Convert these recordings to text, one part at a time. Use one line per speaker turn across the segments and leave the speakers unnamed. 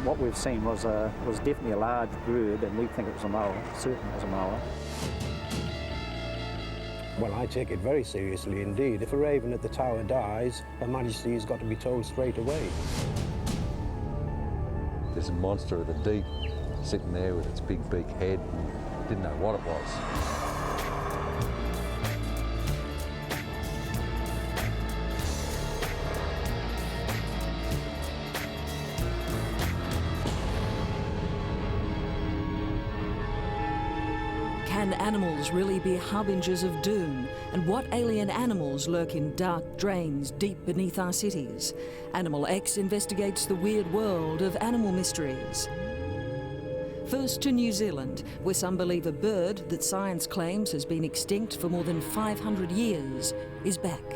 What we've seen was definitely a large bird, and we think it was a moa. Certain it was a moa.
Well, I take it very seriously indeed. If a raven at the tower dies, Her Majesty has got to be told straight away.
There's a monster of the deep sitting there with its big beak head, and didn't know what it was.
Can animals really be harbingers of doom? And what alien animals lurk in dark drains deep beneath our cities? Animal X investigates the weird world of animal mysteries. First to New Zealand, where some believe a bird that science claims has been extinct for more than 500 years is back.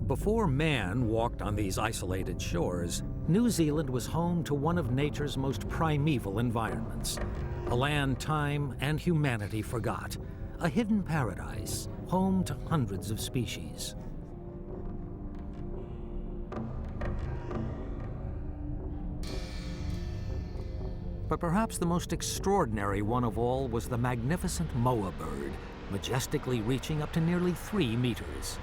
Before man walked on these isolated shores, New Zealand was home to one of nature's most primeval environments. A land time and humanity forgot. A hidden paradise, home to hundreds of species. But perhaps the most extraordinary one of all was the magnificent moa bird, majestically reaching up to nearly 3 meters.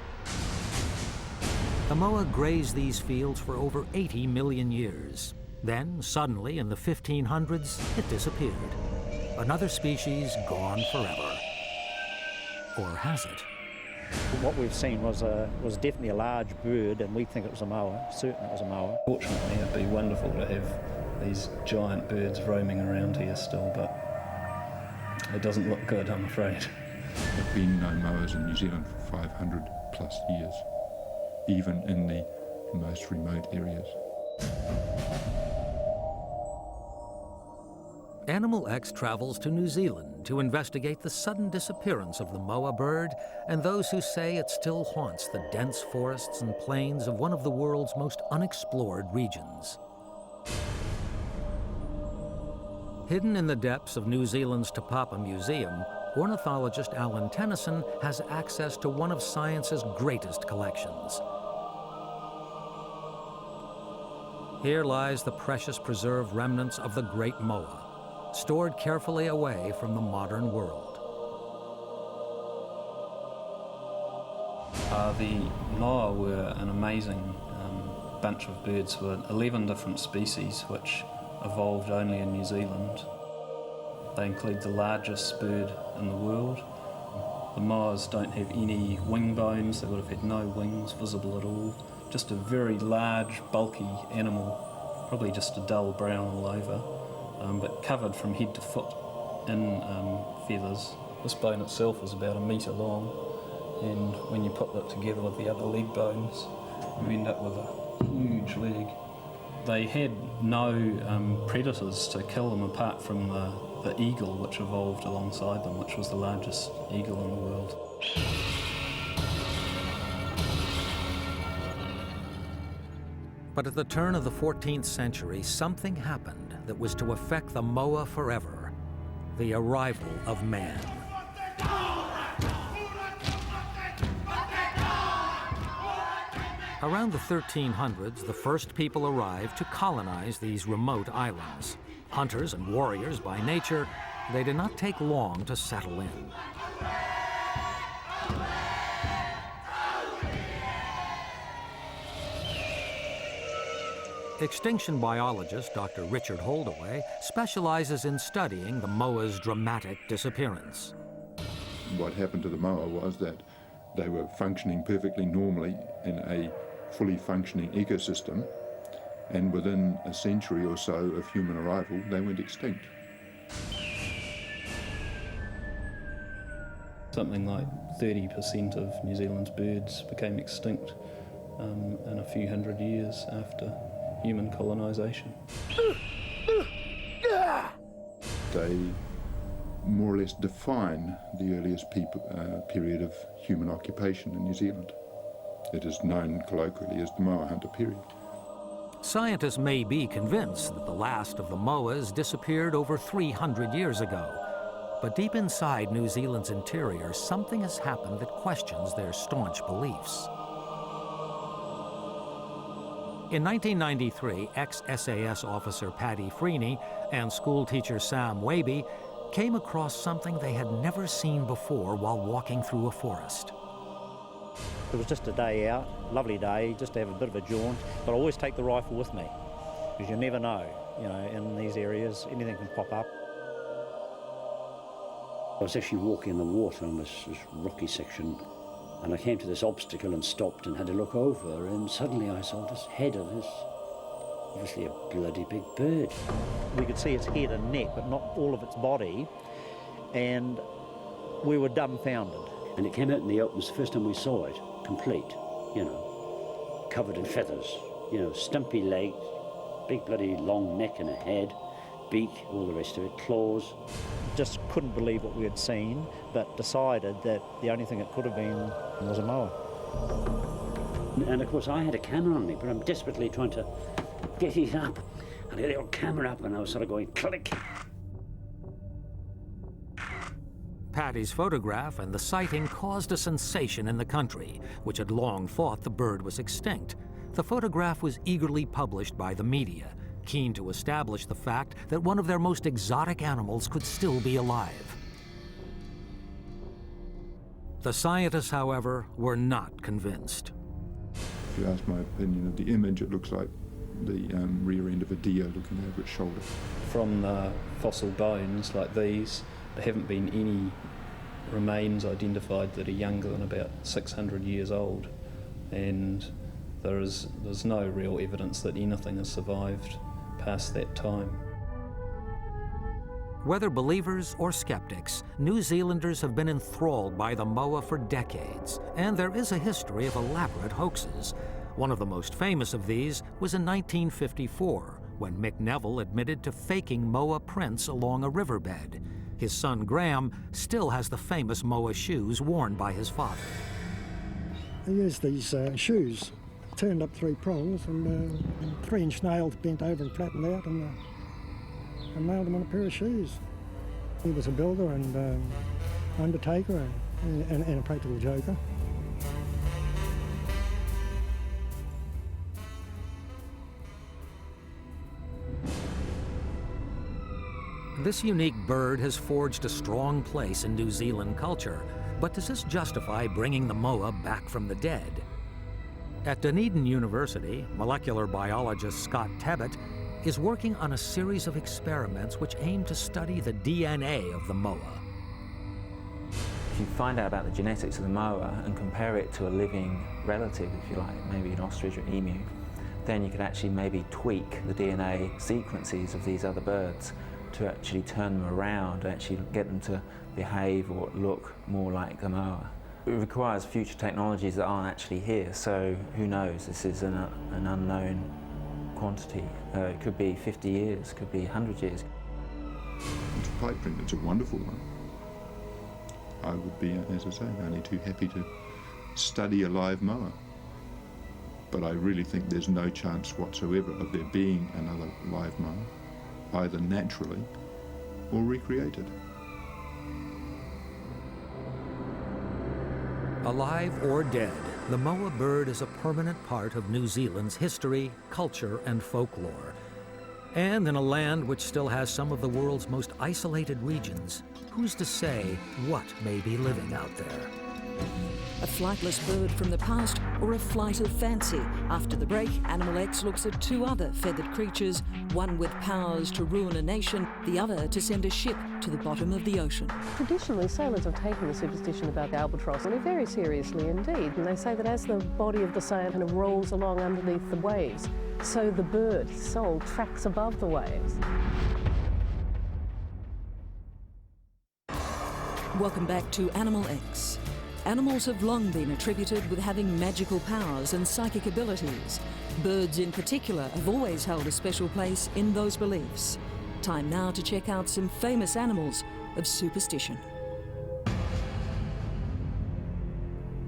The moa grazed these fields for over 80 million years. Then, suddenly, in the 1500s, it disappeared. Another species gone forever. Or has it?
What we've seen was definitely a large bird, and we think it was a moa. Certain it was a moa.
Fortunately, it'd be wonderful to have these giant birds roaming around here still, but it doesn't look good, I'm afraid.
There have been no moas in New Zealand for 500 plus years, even in the most remote areas.
Animal X travels to New Zealand to investigate the sudden disappearance of the moa bird and those who say it still haunts the dense forests and plains of one of the world's most unexplored regions. Hidden in the depths of New Zealand's Te Papa Museum, ornithologist Alan Tennyson has access to one of science's greatest collections. Here lies the precious preserved remnants of the great moa, stored carefully away from the modern world.
The moa were an amazing bunch of birds. There were 11 different species which evolved only in New Zealand. They include the largest bird in the world. The moas don't have any wing bones. They would have had no wings visible at all. Just a very large, bulky animal, probably just a dull brown all over, but covered from head to foot in feathers. This bone itself is about 1 metre long, and when you put that together with the other leg bones, you end up with a huge leg. They had no predators to kill them apart from the eagle, which evolved alongside them, which was the largest eagle in the world.
But at the turn of the 14th century, something happened that was to affect the moa forever: the arrival of man. Around the 1300s, the first people arrived to colonize these remote islands. Hunters and warriors by nature, they did not take long to settle in. Extinction biologist Dr. Richard Holdaway specializes in studying the moa's dramatic disappearance.
What happened to the moa was that they were functioning perfectly normally in a fully functioning ecosystem, and within a century or so of human arrival, they went extinct.
Something like 30% of New Zealand's birds became extinct in a few hundred years after human colonisation.
They more or less define the earliest period of human occupation in New Zealand. It is known colloquially as the Moa Hunter period.
Scientists may be convinced that the last of the moas disappeared over 300 years ago. But deep inside New Zealand's interior, something has happened that questions their staunch beliefs. In 1993, ex-SAS officer Paddy Freeney and schoolteacher Sam Waby came across something they had never seen before while walking through a forest.
It was just a day out, lovely day, just to have a bit of a jaunt, but I always take the rifle with me, because you never know, in these areas, anything can pop up.
I was actually walking in the water on this rocky section, and I came to this obstacle and stopped and had a look over, and suddenly I saw this head of this, obviously a bloody big bird.
We could see its head and neck, but not all of its body, and we were dumbfounded.
And it came out in the open. It was the first time we saw it, complete, covered in feathers, stumpy legs, big bloody long neck and a head, beak, all the rest of it, claws.
Just couldn't believe what we had seen, but decided that the only thing it could have been was a moa.
And of course I had a camera on me, but I'm desperately trying to get it up. And I got the old camera up and I was sort of going click.
Paddy's photograph and the sighting caused a sensation in the country, which had long thought the bird was extinct. The photograph was eagerly published by the media, keen to establish the fact that one of their most exotic animals could still be alive. The scientists, however, were not convinced.
If you ask my opinion of the image, it looks like the rear end of a deer looking over its shoulder.
From fossil bones like these, there haven't been any remains identified that are younger than about 600 years old, and there's no real evidence that anything has survived past that time.
Whether believers or skeptics, New Zealanders have been enthralled by the moa for decades, and there is a history of elaborate hoaxes. One of the most famous of these was in 1954, when Mick Neville admitted to faking moa prints along a riverbed. His son Graham still has the famous moa shoes worn by his father.
I used these shoes, turned up 3 prongs and 3-inch nails bent over and flattened out, and nailed them on a pair of shoes. He was a builder and undertaker and a practical joker.
This unique bird has forged a strong place in New Zealand culture, but does this justify bringing the moa back from the dead? At Dunedin University, molecular biologist Scott Tebbett is working on a series of experiments which aim to study the DNA of the moa.
If you find out about the genetics of the moa and compare it to a living relative, if you like, maybe an ostrich or emu, then you could actually maybe tweak the DNA sequences of these other birds to actually turn them around and actually get them to behave or look more like the moa. It requires future technologies that aren't actually here, so who knows? This is an unknown quantity. It could be 50 years, could be 100 years.
It's a pipe print, it's a wonderful one. I would be, as I say, only too happy to study a live moa. But I really think there's no chance whatsoever of there being another live moa, either naturally or recreated.
Alive or dead, the moa bird is a permanent part of New Zealand's history, culture, and folklore. And in a land which still has some of the world's most isolated regions, who's to say what may be living out there?
A flightless bird from the past or a flight of fancy? After the break, Animal X looks at 2 other feathered creatures, one with powers to ruin a nation, the other to send a ship to the bottom of the ocean.
Traditionally, sailors have taken the superstition about the albatross very seriously indeed. And they say that as the body of the sail kind of rolls along underneath the waves, so the bird's soul tracks above the waves.
Welcome back to Animal X. Animals have long been attributed with having magical powers and psychic abilities. Birds in particular have always held a special place in those beliefs. Time now to check out some famous animals of superstition.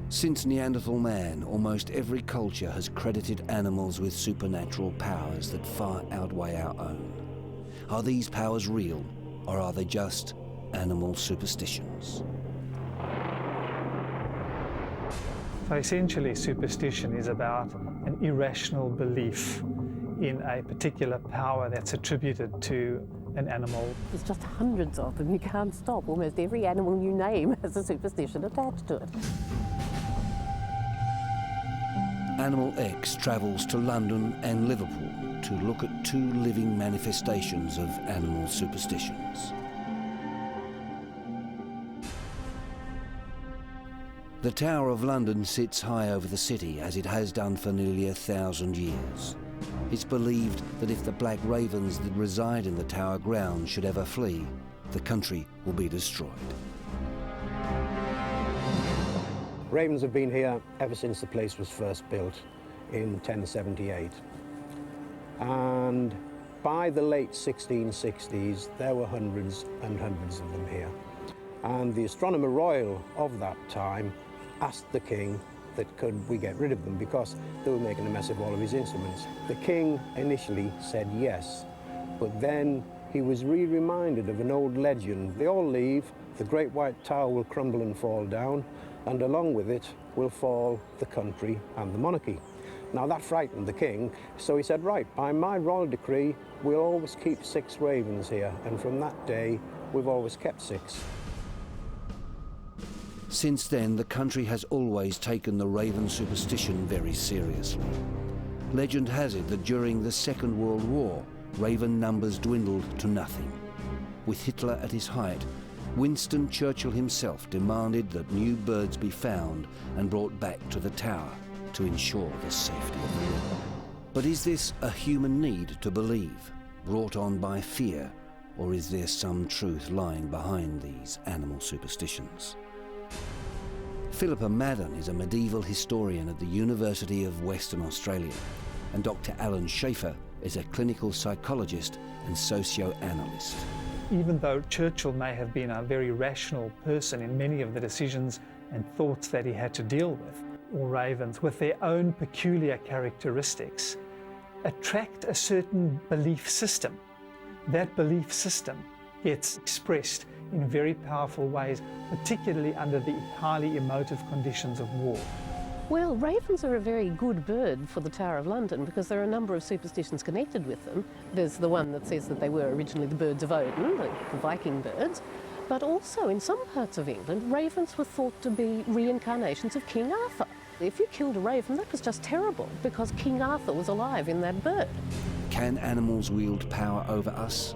Since Neanderthal man, almost every culture has credited animals with supernatural powers that far outweigh our own. Are these powers real, or are they just animal superstitions?
So essentially, superstition is about an irrational belief in a particular power that's attributed to an animal.
There's just hundreds of them. You can't stop. Almost every animal you name has a superstition attached to it.
Animal X travels to London and Liverpool to look at two living manifestations of animal superstitions. The Tower of London sits high over the city, as it has done for nearly 1,000 years. It's believed that if the black ravens that reside in the tower grounds should ever flee, the country will be destroyed.
Ravens have been here ever since the place was first built in 1078. And by the late 1660s, there were hundreds and hundreds of them here. And the Astronomer Royal of that time asked the king that could we get rid of them because they were making a mess of all of his instruments. The king initially said yes, but then he was reminded of an old legend. They all leave, the Great White Tower will crumble and fall down, and along with it will fall the country and the monarchy. Now that frightened the king, so he said, right, by my royal decree, we'll always keep 6 ravens here, and from that day, we've always kept 6.
Since then, the country has always taken the raven superstition very seriously. Legend has it that during the Second World War, raven numbers dwindled to nothing. With Hitler at his height, Winston Churchill himself demanded that new birds be found and brought back to the tower to ensure the safety of the river. But is this a human need to believe, brought on by fear, or is there some truth lying behind these animal superstitions? Philippa Madden is a medieval historian at the University of Western Australia, and Dr. Alan Schaefer is a clinical psychologist and socio-analyst.
Even though Churchill may have been a very rational person in many of the decisions and thoughts that he had to deal with, all ravens, with their own peculiar characteristics, attract a certain belief system. That belief system gets expressed in very powerful ways, particularly under the highly emotive conditions of war.
Well, ravens are a very good bird for the Tower of London because there are a number of superstitions connected with them. There's the one that says that they were originally the birds of Odin, the Viking birds, but also in some parts of England, ravens were thought to be reincarnations of King Arthur. If you killed a raven, that was just terrible because King Arthur was alive in that bird.
Can animals wield power over us?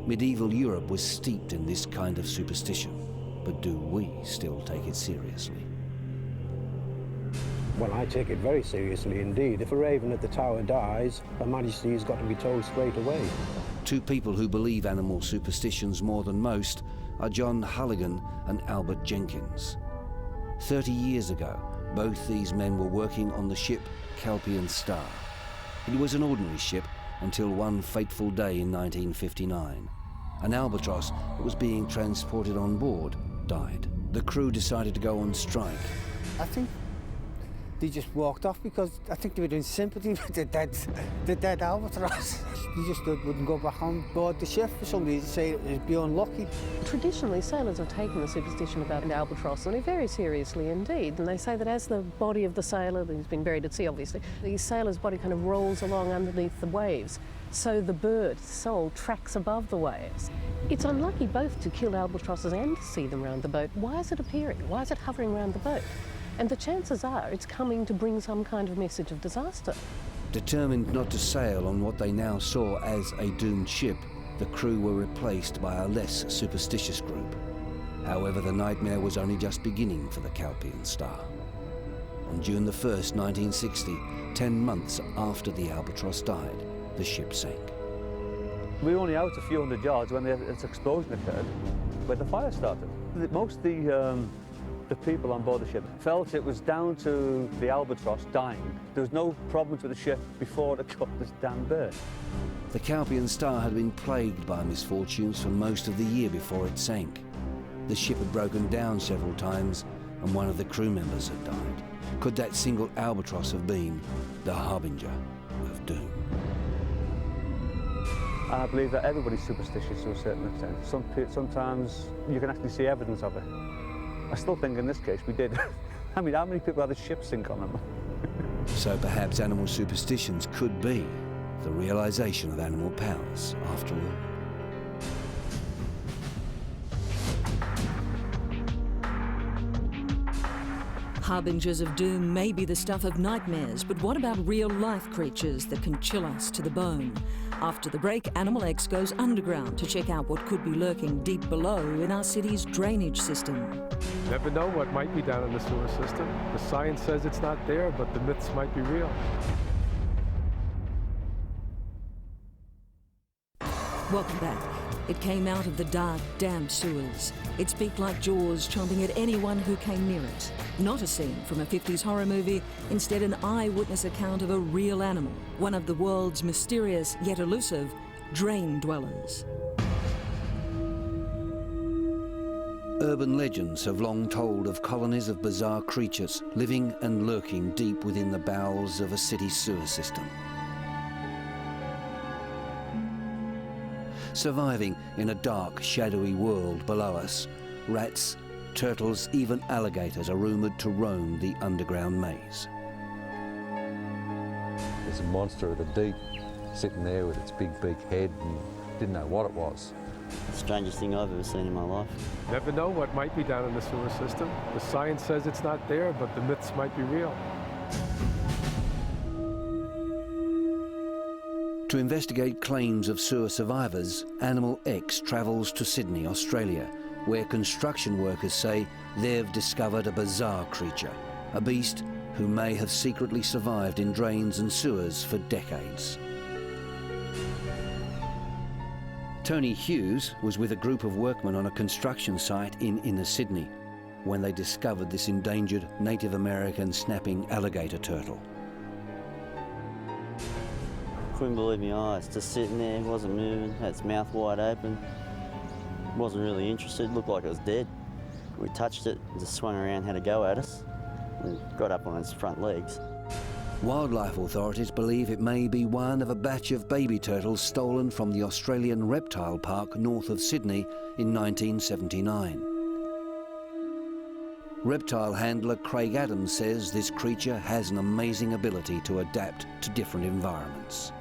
Medieval Europe was steeped in this kind of superstition, but do we still take it seriously?
Well, I take it very seriously indeed. If a raven at the tower dies, Her Majesty has got to be told straight away.
Two people who believe animal superstitions more than most are John Hulligan and Albert Jenkins. 30 years ago, both these men were working on the ship Calpean Star. It was an ordinary ship until one fateful day in 1959. An albatross that was being transported on board died. The crew decided to go on strike.
I think they just walked off because I think they were in sympathy with the dead albatross. They just wouldn't go back on board the ship for some reason, say it would be unlucky.
Traditionally, sailors have taken the superstition about an albatross very seriously indeed, and they say that as the body of the sailor, who's been buried at sea obviously, the sailor's body kind of rolls along underneath the waves, so the bird's soul tracks above the waves. It's unlucky both to kill albatrosses and to see them around the boat. Why is it appearing? Why is it hovering around the boat? And the chances are it's coming to bring some kind of message of disaster.
Determined not to sail on what they now saw as a doomed ship, the crew were replaced by a less superstitious group. However, the nightmare was only just beginning for the Calpean Star. On June the 1st, 1960, 10 months after the albatross died, the ship sank.
We were only out a few hundred yards when this explosion occurred, where the fire started. Most of the people on board the ship felt it was down to the albatross dying. There was no problems with the ship before it got this damn bird.
The Calpean Star had been plagued by misfortunes for most of the year before it sank. The ship had broken down several times and one of the crew members had died. Could that single albatross have been the harbinger of doom?
I believe that everybody's superstitious to a certain extent. Sometimes you can actually see evidence of it. I still think in this case we did. I mean, how many people had a ship sink on them?
So perhaps animal superstitions could be the realisation of animal powers, after all.
Harbingers of doom may be the stuff of nightmares, but what about real-life creatures that can chill us to the bone? After the break, Animal X goes underground to check out what could be lurking deep below in our city's drainage system.
Never know what might be down in the sewer system. The science says it's not there, but the myths might be real.
Welcome back. It came out of the dark, damp sewers. It speaked like jaws chomping at anyone who came near it. Not a scene from a 50s horror movie, instead an eyewitness account of a real animal, one of the world's mysterious yet elusive drain dwellers.
Urban legends have long told of colonies of bizarre creatures living and lurking deep within the bowels of a city sewer system. Surviving in a dark, shadowy world below us, rats, turtles, even alligators are rumoured to roam the underground maze.
There's a monster of the deep sitting there with its big beak head and didn't know what it was.
The strangest thing I've ever seen in my life.
Never know what might be down in the sewer system. The science says it's not there, but the myths might be real.
To investigate claims of sewer survivors, Animal X travels to Sydney, Australia, where construction workers say they've discovered a bizarre creature, a beast who may have secretly survived in drains and sewers for decades. Tony Hughes was with a group of workmen on a construction site in inner Sydney when they discovered this endangered Native American snapping alligator turtle.
Couldn't believe my eyes. Just sitting there, wasn't moving, had its mouth wide open. Wasn't really interested, looked like it was dead. We touched it, it just swung around, had a go at us, and got up on its front legs.
Wildlife authorities believe it may be one of a batch of baby turtles stolen from the Australian Reptile Park north of Sydney in 1979. Reptile handler Craig Adams says this creature has an amazing ability to adapt to different environments.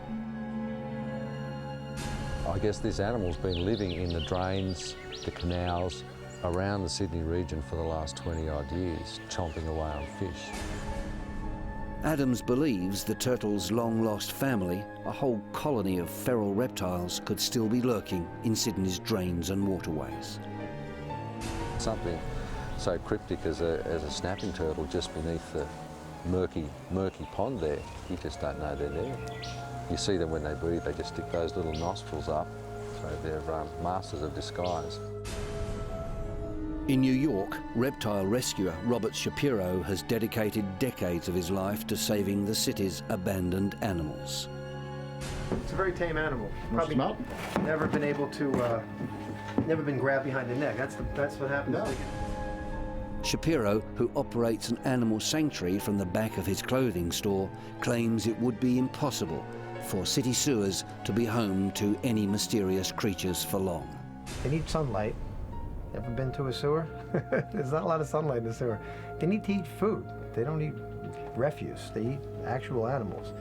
I guess this animal's been living in the drains, the canals, around the Sydney region for the last 20-odd years, chomping away on fish.
Adams believes the turtle's long-lost family, a whole colony of feral reptiles, could still be lurking in Sydney's drains and waterways.
Something so cryptic as a snapping turtle just beneath the murky pond there, you just don't know they're there. You see them when they breathe, they just stick those little nostrils up, so they're masters of disguise.
In New York, reptile rescuer Robert Shapiro has dedicated decades of his life to saving the city's abandoned animals.
It's a very tame animal. Probably never been able to, never been grabbed behind the neck. That's what happens. No.
Shapiro, who operates an animal sanctuary from the back of his clothing store, claims it would be impossible for city sewers to be home to any mysterious creatures for long.
They need sunlight. Ever been to a sewer? There's not a lot of sunlight in the sewer. They need to eat food. They don't eat refuse. They eat actual animals.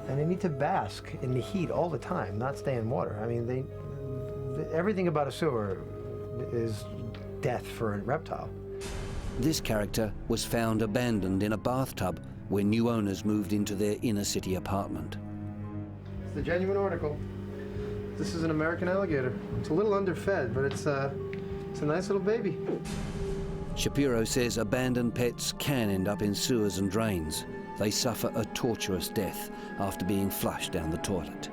And they need to bask in the heat all the time, not stay in water. I mean, everything about a sewer is death for a reptile.
This character was found abandoned in a bathtub when new owners moved into their inner city apartment.
It's the genuine article. This is an American alligator. It's a little underfed, but it's a nice little baby.
Shapiro says abandoned pets can end up in sewers and drains. They suffer a torturous death after being flushed down the toilet.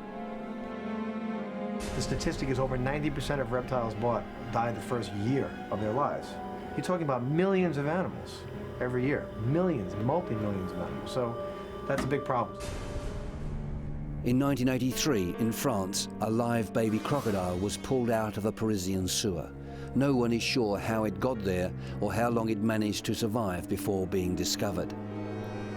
The statistic is over 90% of reptiles bought die the first year of their lives. You're talking about millions of animals every year. Millions, multi-millions of animals. So that's a big problem.
In 1983, in France, a live baby crocodile was pulled out of a Parisian sewer. No one is sure how it got there or how long it managed to survive before being discovered.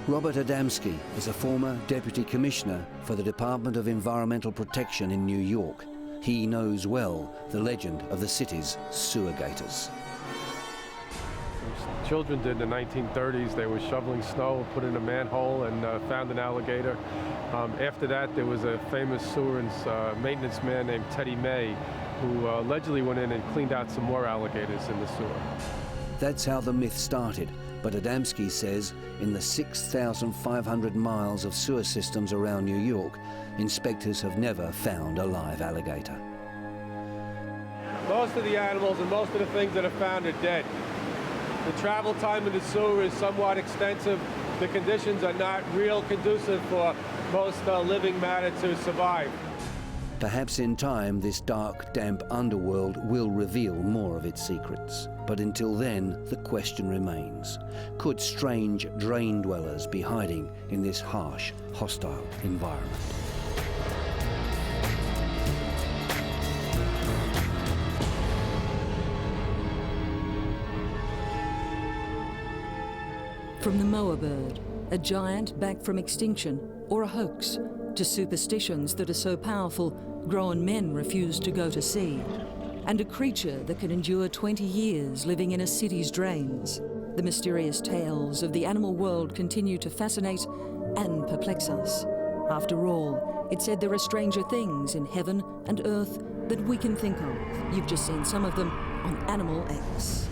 Robert Adamski is a former deputy commissioner for the Department of Environmental Protection in New York. He knows well the legend of the city's sewer gators.
Children did in the 1930s. They were shoveling snow, put in a manhole, and found an alligator. After that, there was a famous sewer and maintenance man named Teddy May, who allegedly went in and cleaned out some more alligators in the sewer.
That's how the myth started, but Adamski says in the 6,500 miles of sewer systems around New York, inspectors have never found a live alligator.
Most of the animals and most of the things that are found are dead. The travel time in the sewer is somewhat extensive. The conditions are not real conducive for most living matter to survive.
Perhaps in time, this dark, damp underworld will reveal more of its secrets. But until then, the question remains. Could strange drain dwellers be hiding in this harsh, hostile environment?
From the moa bird, a giant back from extinction, or a hoax, to superstitions that are so powerful grown men refuse to go to sea, and a creature that can endure 20 years living in a city's drains. The mysterious tales of the animal world continue to fascinate and perplex us. After all, it's said there are stranger things in heaven and earth that we can think of. You've just seen some of them on Animal X.